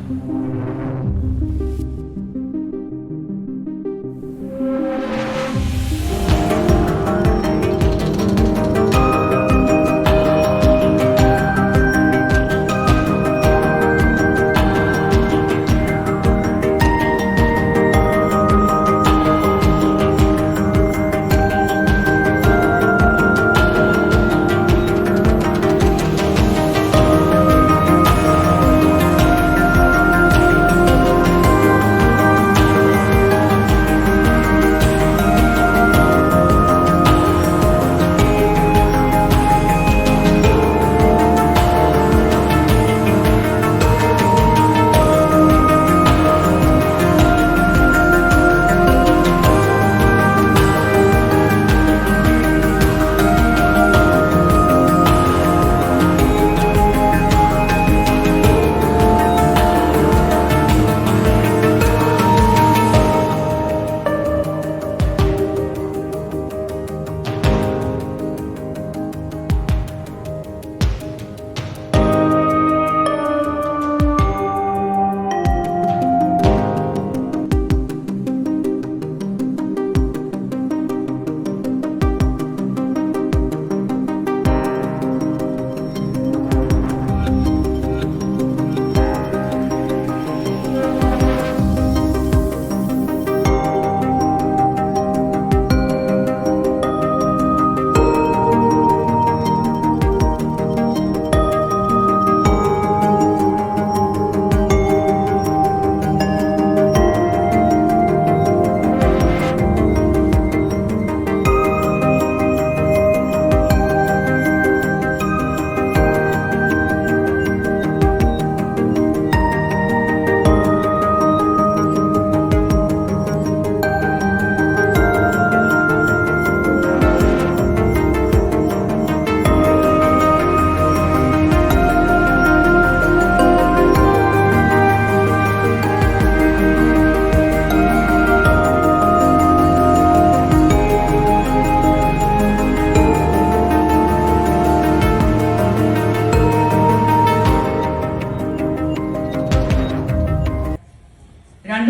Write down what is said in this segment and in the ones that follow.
2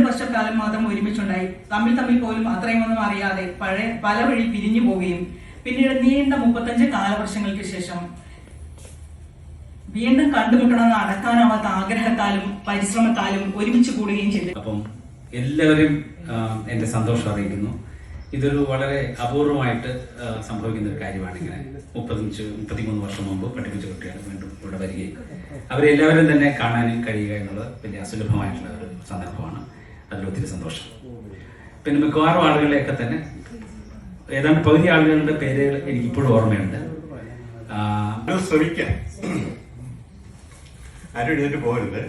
വർഷക്കാലം മാത്രം ഒരുമിച്ചുണ്ടായി. തമ്മിൽ പോലും അത്രയുമൊന്നും അറിയാതെ പല വഴി പിരിഞ്ഞു പോവുകയും പിന്നീട് നീണ്ട 35 കാലവർഷങ്ങൾക്ക് ശേഷം വീണ്ടും കണ്ടുമുട്ടണമെന്ന് അടക്കാനാവാത്ത ആഗ്രഹത്താലും പരിശ്രമത്താലും ഒരുമിച്ച് കൂടുകയും ചെയ്തു. അപ്പം എല്ലാവരും എന്റെ സന്തോഷം അറിയിക്കുന്നു. ഇതൊരു വളരെ അപൂർവമായിട്ട് സംഭവിക്കുന്ന ഒരു കാര്യമാണ്. ഇങ്ങനെ 35-33 വർഷം മുമ്പ് പഠിപ്പിച്ച കുട്ടികൾ വീണ്ടും ഇവിടെ വരികയും അവരെല്ലാവരും തന്നെ കാണാനും കഴിയുക എന്നുള്ളത് വലിയ അസുലഭമായിട്ടുള്ള ഒരു സന്ദർഭമാണ്. അതിലൊത്തിരി സന്തോഷം. പിന്നെ മിക്കവാറും ആളുകളെയൊക്കെ തന്നെ ഏതാണ്ട് പകുതി ആളുകളുടെ പേരുകൾ എനിക്കിപ്പോഴും ഓർമ്മയുണ്ട്. ശ്രമിക്കാം, ആരും എഴുതിട്ട് പോകരുത്.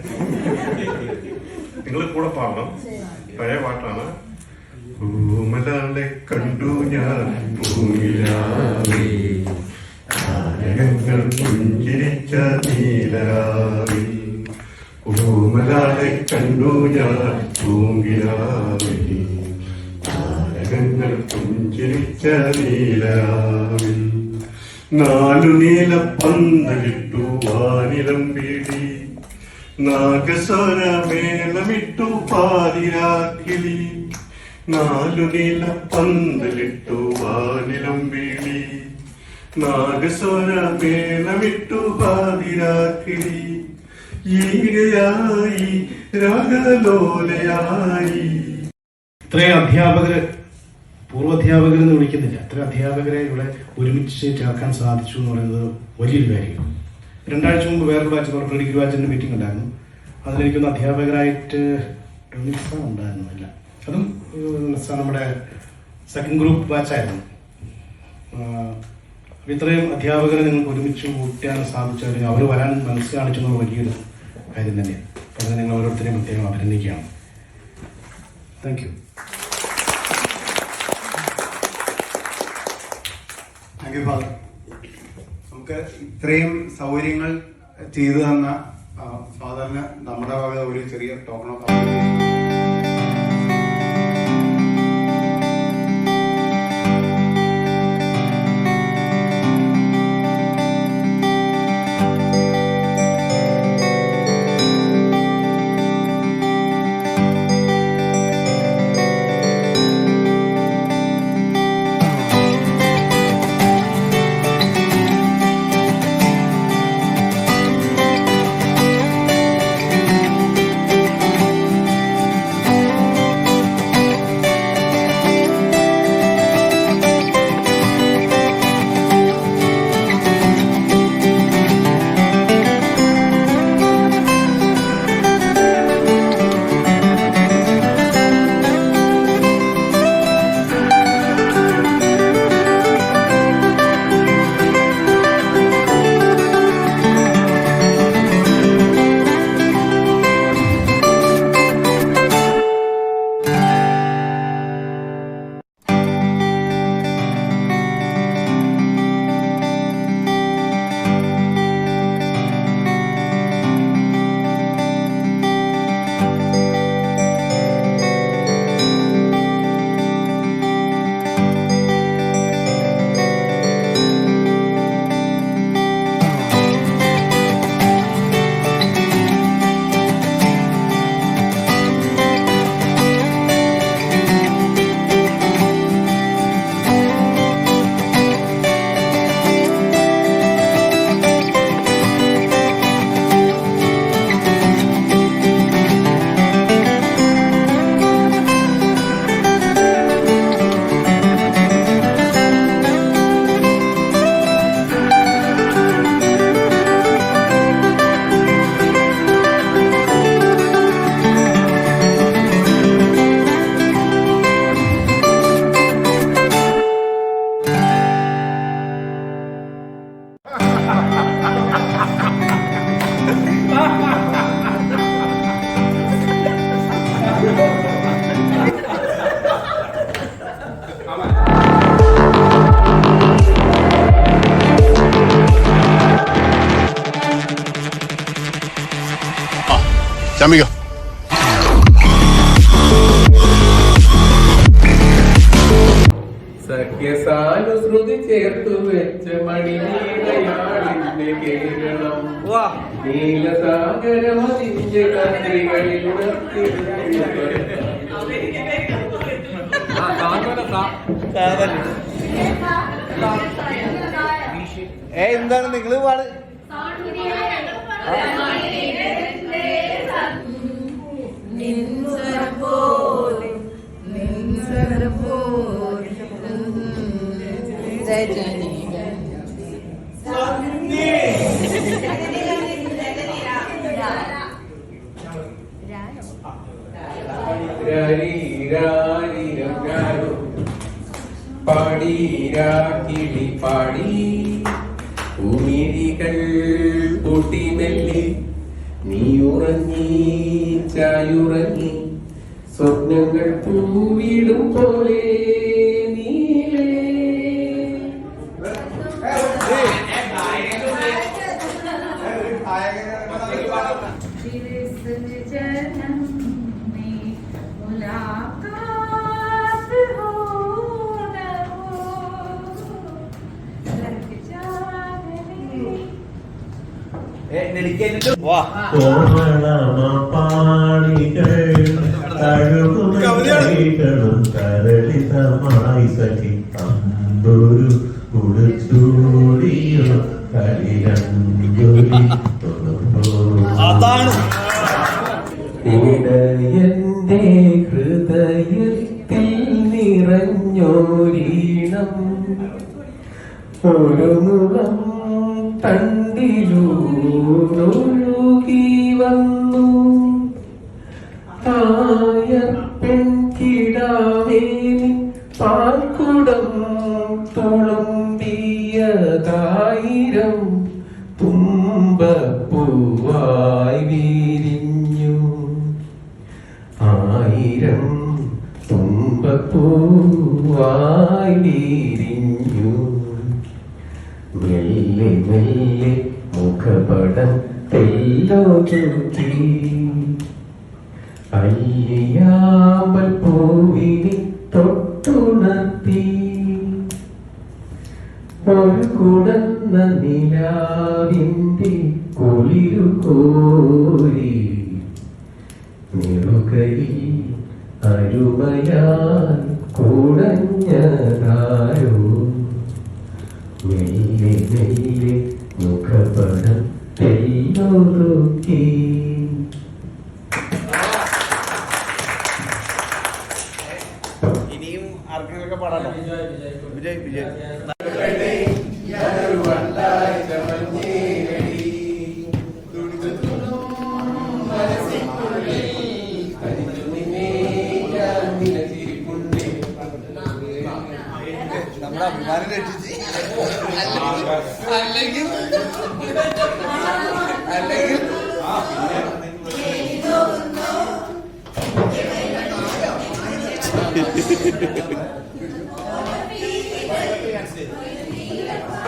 നിങ്ങൾ കൂടെ പാടണം. പഴയ പാട്ടാണ്. പൂമലാളെ കണ്ടു ഞാൻ പൂങ്ങിലാവേ, താരകങ്ങൾ പുഞ്ചിരിച്ച നീലാവിൽ. പൂമലാളെ കണ്ടു ഞാൻ പൂങ്ങിലാവേ, താരകങ്ങൾ പുഞ്ചിരിച്ച നീലാവിൽ. 4 നീലപ്പന്തലിട്ടു വാനിലം വീടി, നാഗസ്വരമേളമിട്ടു പാതിരാക്കിളി. 4 നീലപ്പന്തലിട്ടു വാനിലം വീടി, നാഗസ്വരമേളമിട്ടു പാതിരാക്കിളി. ഈരയായി രാഗലോലയായി. ഇത്രയും അധ്യാപകര്, പൂർവ്വാധ്യാപകരെന്ന് വിളിക്കുന്നില്ല, ഇത്ര അധ്യാപകരെ ഇവിടെ ഒരുമിച്ച് ചേർക്കാൻ സാധിച്ചു എന്ന് പറയുന്നത് വലിയൊരു കാര്യമാണ്. 2 ആഴ്ച മുമ്പ് വേറൊരു ബാച്ച് പ്രീ ഡിഗ്രി ബാച്ചിന്റെ മീറ്റിംഗ് ഉണ്ടായിരുന്നു. അതിലെനിക്കൊന്ന് അധ്യാപകരായിട്ട് ഉണ്ടായിരുന്നില്ല. അതും നമ്മുടെ സെക്കൻഡ് ഗ്രൂപ്പ് ബാച്ചായിരുന്നു. ഇത്രയും അധ്യാപകരെ നിങ്ങൾക്ക് ഒരുമിച്ച് കൂട്ടാൻ സാധിച്ചു, അവർ വരാൻ മനസ്സ് കാണിച്ചു എന്നുള്ള വലിയൊരു കാര്യം തന്നെയാണ്. അപ്പോൾ നിങ്ങൾ ഓരോരുത്തരെയും പ്രത്യേകം അഭിനന്ദിക്കുകയാണ്. Thank you. Thank you father. നമുക്ക് ഇത്രയും സൗകര്യങ്ങൾ ചെയ്തു തന്ന ഫാദറിന് നമ്മുടെ വക ഒരു ചെറിയ ടോക്കൺ ഓഫ് ചമ്മിക്കോ. സഖ്യസാനുശ്രുതി ചേർത്തു വെച്ച മണിനീളയാളിന്റെ കേരളം നീലസാഗരമതിന്റെ കഥകളിൽ എന്താണ് നിങ്ങള് പാട്? പാടീരാക്കിളി പാടി ഉമിഴികൾ പൊട്ടിമെല്ലെ നീ ഉറങ്ങി ചായുറങ്ങി സ്വപ്നങ്ങൾ പൂവിടും പോലെ നീലേ. കോമളമാണികളും കരളിതമായി സഖി അമ്പൊരു ഉടുത്തൂടിയോ കളിരങ്കൊലി എന്റെ ഹൃദയത്തിൽ നിറഞ്ഞോരീണം ഒരു മുഖം തണ്ടിലൂടൊഴുകി വന്നു തായ പെൺകിടാവേ പാൽക്കുടം തുളുമ്പിയതായിരം തുമ്പപ്പൂവായി വിരിഞ്ഞു ആയിരം തുമ്പപ്പൂവായി വിരിഞ്ഞു മെല്ലെ മെല്ലെ മുഖപടം തെല്ലോചുറ്റി അയ്യാമ്പൽ പൂവിനെ തൊട്ടുണർത്തി ഒരു കുടന്ന നിലാവിന്റെ കുളിരു കോരി നിറുകയിൽ അരുമയാൽ കുടഞ്ഞതാരോ മെല്ലെ മെല്ലെ മുഖപടം തെല്ലോക്കി. ഇനിയും ആർക്കെങ്കിലൊക്കെ പാടാനോ? വിജയ് വിജയ് നമ്മുടെ അഭിമാനം രക്ഷിച്ച് അല്ലെങ്കിൽ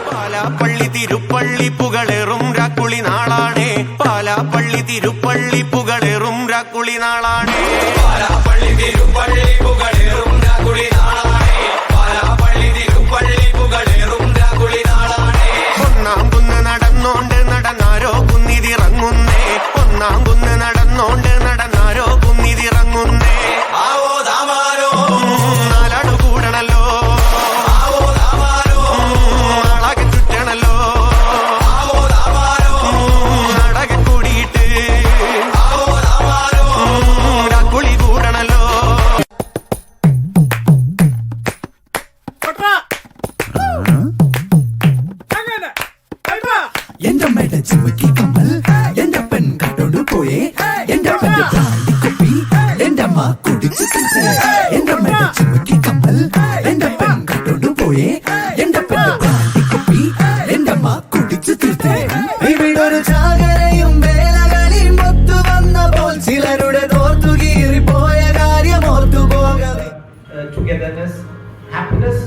പാലാപ്പള്ളി തിരുപ്പള്ളി പുകളേറും രാക്കുളി നാളാണേ പാലാപ്പള്ളി തിരുപ്പള്ളി പുകളേറും രാക്കുളി നാളാണേ പാലാപ്പള്ളി തിരുപ്പള്ളി പുകളേറും രാക്കുളി നാളാണേ പാലാപ്പള്ളി തിരുപ്പള്ളി പുകളേറും രാക്കുളി നാളാണേ ഒന്നാം കുന്ന് നടന്നോണ്ട് നടന്നാരോ കുന്നിതിറങ്ങുന്നേ ഒന്നാം കുന്ന് നടന്നോണ്ട് നടന്നാരോ കുന്നിതിറങ്ങുന്നേ ആവോ ദാമാരോ നാലാടു കൂടണല്ലോ ആവോ ദാമാരോ നാളാകെ ചുറ്റണല്ലോ ആവോ ദാമാരോ നാടകെ കൂടിയിട്ട് ആവോ ദാമാരോ രാക്കുളി കൂടണല്ലോ. എന്റെ മേട ചുമക്കി കമ്മൽ എന്റെ പെൺ കട്ടോണ്ട് പോയേ എന്റെ പെണ്ണ് ബ്രാൻഡി കുപ്പി എന്റെ അമ്മ കുടിച്ചു തീർത്തേ എന്റെ മേട ചുമക്കി കമ്മൽ എന്റെ പെൺ കട്ടോണ്ട് പോയേ എന്റെ പെണ്ണ് ബ്രാൻഡി കുപ്പി എന്റെ അമ്മ കുടിച്ചു തീർത്തേ ഇവിടൊരു ചാകരയും വേലകളിയും ഒത്തു വന്നപ്പോൾ ചിലരുടെ തോർത്തു കീറിപ്പോയ കാര്യം ഓർത്തു പോകവേ. Togetherness, happiness,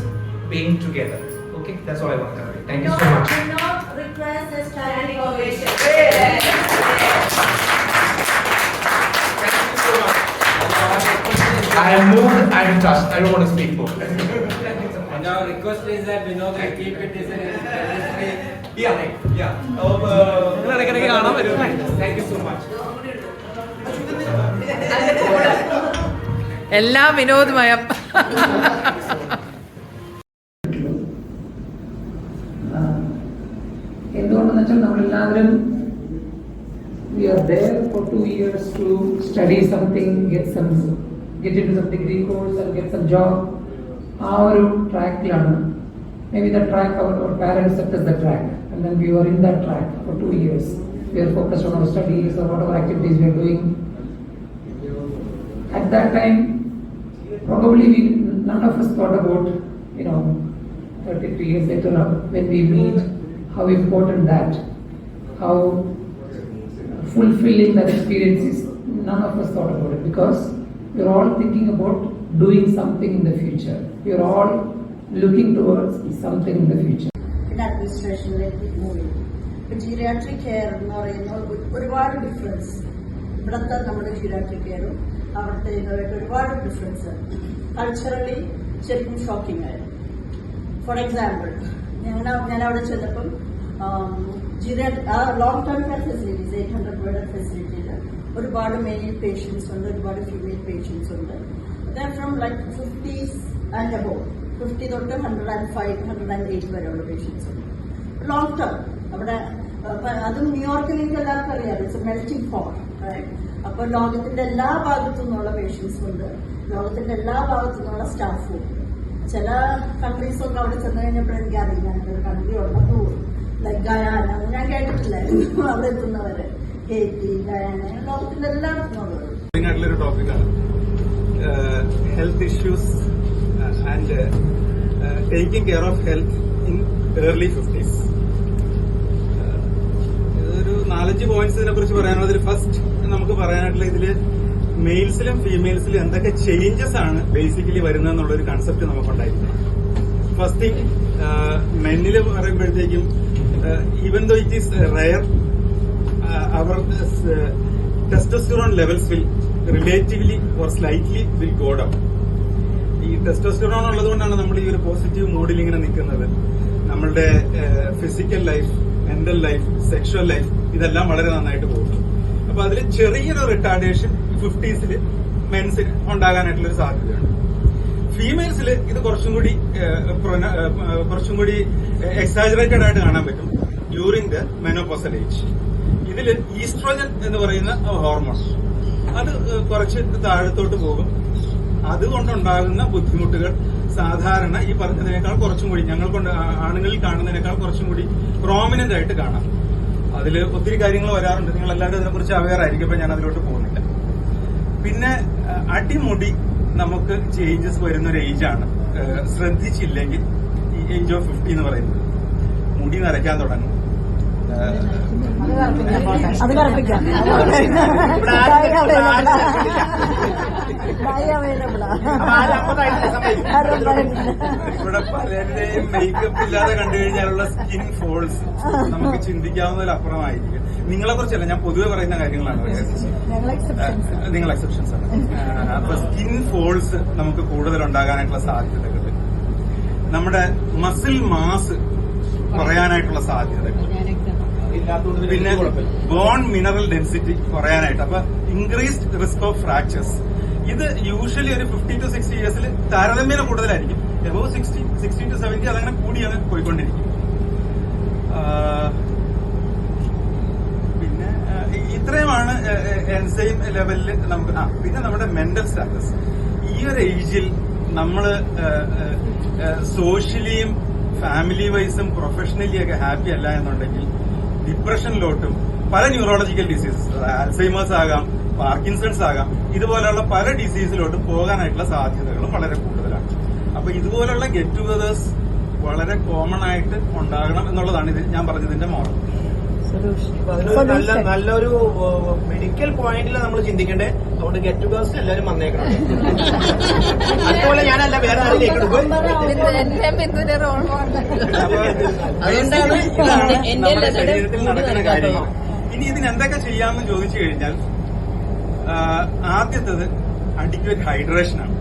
being together. Okay, that's all I want to say. Thank you so much. Do not request a standing ovation. I am moved and touched. I don't want to speak more. And our request is that Vinod will keep it as Yeah. Thank you so much. എല്ലാം വിനോദമയം. എന്തുകൊണ്ടെന്ന് വെച്ചാൽ നമ്മളെല്ലാവരും we are there for 2 years to study something, get into some degree course or get some job. ആ ഒരു ട്രാക്കിലാണ്. Maybe the track our parents set us the track and then we were in that track for 2 years. We are focused on our studies or whatever activities we are doing. At that time, probably none of us thought about, 33 years later when we meet, how important that, how fulfilling that experience is. None of us thought about it because we're all thinking about doing something in the future. We're all looking towards something in the future. In administration, geriatric care എന്ന് പറയുന്നത് ഒരുപാട് difference. ഇവിടുത്തെ നമ്മുടെ geriatric കെയറും അവിടുത്തെ ഇതുമായിട്ട് ഒരുപാട് difference. Culturally ശരിക്കും shocking ആയിരുന്നു. ഫോർ എക്സാമ്പിൾ, ഞാൻ അവിടെ ചെന്നപ്പം long term care facilities 800 bed ഫെസിലിറ്റിയിൽ ഒരുപാട് മെയിൽ പേഷ്യൻസ് ഉണ്ട്, ഒരുപാട് ഫീമെയിൽ പേഷ്യൻസ് ഉണ്ട്. From like 50s and above, 50 തൊട്ട് 105, 108 വരെയുള്ള പേഷ്യൻസ് ഉണ്ട്. ലോങ് ടേം അവിടെ, അതും ന്യൂയോർക്കിൽ എനിക്ക് എല്ലാവർക്കും അറിയാം, ഇറ്റ്സ് എ മെൽറ്റിംഗ് പോട്ട്. അപ്പോൾ ലോകത്തിന്റെ എല്ലാ ഭാഗത്തു നിന്നുള്ള പേഷ്യൻസും ഉണ്ട്, ലോകത്തിന്റെ എല്ലാ ഭാഗത്തു നിന്നുള്ള സ്റ്റാഫും ഉണ്ട്. ചില കൺട്രീസൊക്കെ അവിടെ ചെന്ന് കഴിഞ്ഞപ്പോൾ എനിക്ക് അറിയാം ഒരു കൺട്രി ഉണ്ടെന്ന്, ലൈക്ക് ഗയാന, ഞാൻ കേട്ടിട്ടില്ലായിരുന്നു അവിടെ എത്തുന്നവരെ. ഹേറ്റി, ഗയാന, ലോകത്തിന്റെ എല്ലായിടത്തും ഒരു ടോപ്പിക്കാണ് health issues and taking care of health in early 50s. ഇതൊരു 4-5 പോയിന്റ്സ് ഇതിനെ കുറിച്ച് പറയാനുള്ളത്. ഫസ്റ്റ് നമുക്ക് പറയാനായിട്ടുള്ള ഇതില് മെയിൽസിലും ഫീമെയിൽസിലും എന്തൊക്കെ ചേഞ്ചസ് ആണ് ബേസിക്കലി വരുന്നതെന്നുള്ളൊരു കൺസെപ്റ്റ് നമുക്കുണ്ടായിരുന്നു. ഫസ്റ്റ് തിങ്, മെന്നില് പറയുമ്പോഴത്തേക്കും even though it is rare, അവർ testosterone levels will relatively or slightly will go down. ഈ ടെസ്റ്റോസ്റ്റെറോൺ ഉള്ളത് കൊണ്ടാണ് നമ്മൾ ഈ ഒരു പോസിറ്റീവ് മൂഡിൽ ഇങ്ങനെ നിൽക്കുന്നത്. നമ്മളുടെ physical life, mental life, sexual life ഇതെല്ലാം വളരെ നന്നായിട്ട് പോകുന്നു. അപ്പൊ അതിൽ ചെറിയൊരു റിട്ടാർഡേഷൻ 50s മെൻസിന് ഉണ്ടാകാനായിട്ടുള്ളൊരു സാധ്യതയാണ്. ഫീമെയിൽസിൽ ഇത് കുറച്ചും കൂടി എക്സാജറേറ്റഡ് ആയിട്ട് കാണാൻ പറ്റും ഡ്യൂറിംഗ് ദ മെനോപോസൽ ഏജ്. ഇതില് ഈസ്ട്രോജൻ എന്ന് പറയുന്ന ഹോർമോൺ അത് കുറച്ച് താഴത്തോട്ട് പോകും. അതുകൊണ്ടുണ്ടാകുന്ന ബുദ്ധിമുട്ടുകൾ സാധാരണ ഈ പറഞ്ഞതിനേക്കാൾ കുറച്ചും കൂടി ആണുങ്ങളിൽ കാണുന്നതിനേക്കാൾ കുറച്ചും കൂടി പ്രോമിനന്റ് ആയിട്ട് കാണാം. അതിൽ ഒത്തിരി കാര്യങ്ങൾ വരാറുണ്ട്. നിങ്ങൾ എല്ലാവരും അതിനെക്കുറിച്ച് അവെയർ ആയിരിക്കും. അപ്പൊ ഞാൻ അതിലോട്ട് പോകുന്നില്ല. പിന്നെ അടിമുടി നമുക്ക് ചേഞ്ചസ് വരുന്ന ഒരു ഏജാണ്. ശ്രദ്ധിച്ചില്ലെങ്കിൽ ഈ ഏജ് ഓഫ് 50 എന്ന് പറയുന്നത് മുടി നരയ്ക്കാൻ തുടങ്ങും. ഇവിടെ പലരുടെയും മേക്കപ്പ് ഇല്ലാതെ കണ്ടു കഴിഞ്ഞാലുള്ള സ്കിൻ ഫോൾസ് നമുക്ക് ചിന്തിക്കാവുന്നതിലപ്പുറമായിരിക്കും. നിങ്ങളെ കുറിച്ചല്ല, ഞാൻ പൊതുവെ പറയുന്ന കാര്യങ്ങളാണ്. നിങ്ങൾ എക്സെപ്ഷൻസ് ആണ്. അപ്പൊ സ്കിൻ ഫോൾസ് നമുക്ക് കൂടുതൽ ഉണ്ടാകാനായിട്ടുള്ള സാധ്യതകൾ, നമ്മുടെ മസിൽ മാസ് കുറയാനായിട്ടുള്ള സാധ്യതകൾ, പിന്നെ ബോൺ മിനറൽ ഡെൻസിറ്റി കുറയാനായിട്ട്. അപ്പൊ ഇൻക്രീസ്ഡ് റിസ്ക് ഓഫ് ഫ്രാക്ചേഴ്സ്. ഇത് യൂഷ്വലി ഒരു 50 to 60 ഇയേഴ്സിൽ താരതമ്യേന കൂടുതലായിരിക്കും. എബോവ് 60 to 70 അതങ്ങനെ കൂടിയാണ് പോയിക്കൊണ്ടിരിക്കും. പിന്നെ ഇത്രയുമാണ് എൻസൈം ലെവലിൽ നമുക്ക്. പിന്നെ നമ്മുടെ മെന്റൽ സ്റ്റാറ്റസ്. ഈ ഒരു ഏജിൽ നമ്മള് സോഷ്യലിയും ഫാമിലി വൈസും പ്രൊഫഷണലി ഒക്കെ ഹാപ്പി അല്ല എന്നുണ്ടെങ്കിൽ ഡിപ്രഷനിലോട്ടും പല ന്യൂറോളജിക്കൽ ഡിസീസസ്, ആൽസൈമേഴ്സ് ആകാം, പാർക്കിൻസൺസ് ആകാം, ഇതുപോലെയുള്ള പല ഡിസീസിലോട്ടും പോകാനായിട്ടുള്ള സാധ്യതകളും വളരെ കൂടുതലാണ്. അപ്പൊ ഇതുപോലുള്ള ഗെറ്റ് ടുഗദേഴ്സ് വളരെ കോമൺ ആയിട്ട് ഉണ്ടാകണം എന്നുള്ളതാണ് ഇത് ഞാൻ പറഞ്ഞതിന്റെ മോഡൽ. നല്ലൊരു മെഡിക്കൽ പോയിന്റിൽ നമ്മൾ ചിന്തിക്കണ്ടേ. അതുകൊണ്ട് ഗെറ്റ് ടുഗദേഴ്സ് എല്ലാവരും വന്നേക്കണം. അതുപോലെ ഞാനല്ല വേറെ ആരിലേക്ക് എടുക്കും. നമ്മുടെ ശരീരത്തിൽ നടക്കുന്ന കാര്യങ്ങൾ. ഇനി ഇതിന് എന്തൊക്കെ ചെയ്യാമെന്ന് ചോദിച്ചു കഴിഞ്ഞാൽ, ആദ്യത്തത് അഡിക്വേറ്റ് ഹൈഡ്രേഷൻ ആണ്.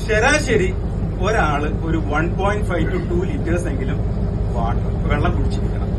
ശരാശരി ഒരാള് ഒരു 1.5 to 2 ലിറ്റേഴ്സ് എങ്കിലും വെള്ളം കുടിച്ചിരിക്കണം.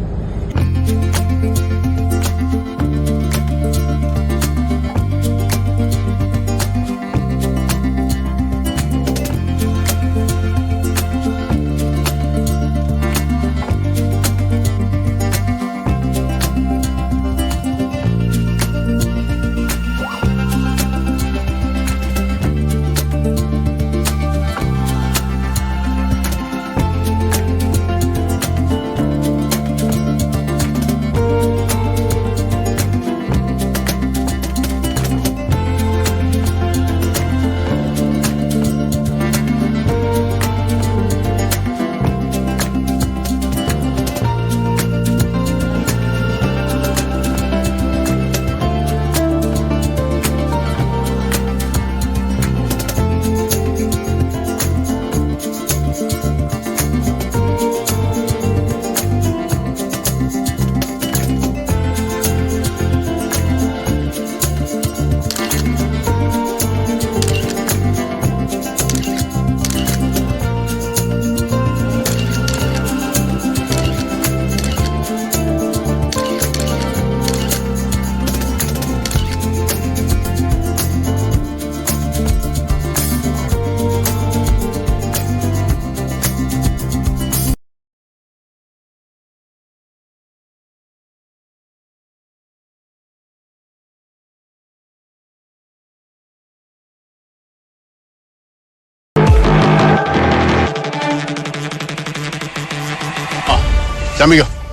ചമ്മിക്കോ.